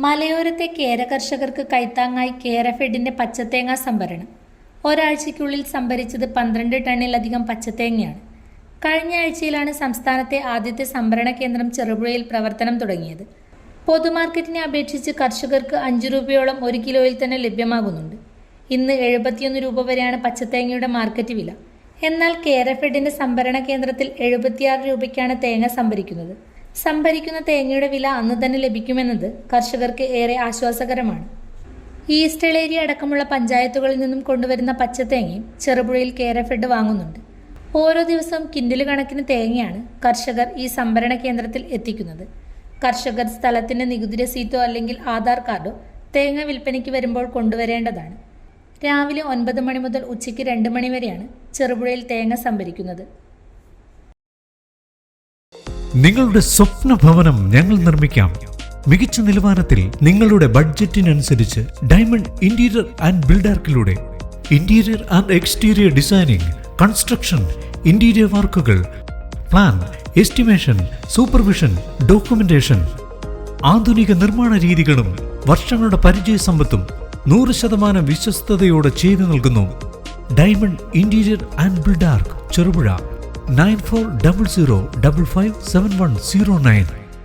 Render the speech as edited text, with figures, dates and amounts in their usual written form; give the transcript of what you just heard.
മലയോരത്തെ കേര കർഷകർക്ക് കൈത്താങ്ങായി കേരഫെഡിന്റെ പച്ചത്തേങ്ങ സംഭരണം. ഒരാഴ്ചയ്ക്കുള്ളിൽ സംഭരിച്ചത് 12 ടണ്ണിലധികം പച്ചത്തേങ്ങയാണ്. കഴിഞ്ഞ ആഴ്ചയിലാണ് സംസ്ഥാനത്തെ ആദ്യത്തെ സംഭരണ കേന്ദ്രം ചെറുപുഴയിൽ പ്രവർത്തനം തുടങ്ങിയത്. പൊതുമാർക്കറ്റിനെ അപേക്ഷിച്ച് കർഷകർക്ക് 5 രൂപയോളം 1 കിലോയിൽ തന്നെ ലഭ്യമാകുന്നുണ്ട്. ഇന്ന് 71 രൂപ വരെയാണ് പച്ചത്തേങ്ങയുടെ മാർക്കറ്റ് വില. എന്നാൽ കേരഫെഡിന്റെ സംഭരണ കേന്ദ്രത്തിൽ 76 രൂപയ്ക്കാണ് തേങ്ങ സംഭരിക്കുന്നത്. സംഭരിക്കുന്ന തേങ്ങയുടെ വില അന്ന് തന്നെ ലഭിക്കുമെന്നത് കർഷകർക്ക് ഏറെ ആശ്വാസകരമാണ്. ഈസ്റ്റേൾ ഏരിയ അടക്കമുള്ള പഞ്ചായത്തുകളിൽ നിന്നും കൊണ്ടുവരുന്ന പച്ചത്തേങ്ങയും ചെറുപുഴയിൽ കേരഫെഡ് വാങ്ങുന്നുണ്ട്. ഓരോ ദിവസവും കിൻഡിൽ കണക്കിന് തേങ്ങയാണ് കർഷകർ ഈ സംഭരണ കേന്ദ്രത്തിൽ എത്തിക്കുന്നത്. കർഷകർ സ്ഥലത്തിന്റെ നികുതി രസീറ്റോ അല്ലെങ്കിൽ ആധാർ കാർഡോ തേങ്ങ വിൽപ്പനയ്ക്ക് വരുമ്പോൾ കൊണ്ടുവരേണ്ടതാണ്. രാവിലെ 9 മണി മുതൽ ഉച്ചയ്ക്ക് 2 മണി വരെയാണ് ചെറുപുഴയിൽ തേങ്ങ സംഭരിക്കുന്നത്. നിങ്ങളുടെ സ്വപ്ന ഭവനം ഞങ്ങൾ നിർമ്മിക്കാം. മികച്ച നിലവാരത്തിൽ നിങ്ങളുടെ ബഡ്ജറ്റിനനുസരിച്ച് ഡയമണ്ട് ഇന്റീരിയർ ആൻഡ് ബിൽഡാർക്കിലൂടെ interior and exterior designing, construction, interior വർക്കുകൾ, പ്ലാൻ, എസ്റ്റിമേഷൻ, സൂപ്പർവിഷൻ, ഡോക്യുമെന്റേഷൻ, ആധുനിക നിർമ്മാണ രീതികളും വർഷങ്ങളുടെ പരിചയ സമ്പത്തും 100% വിശ്വസ്തയോടെ ചെയ്തു നൽകുന്നു. Diamond interior and Buildark, Cherupuzha. 9400557109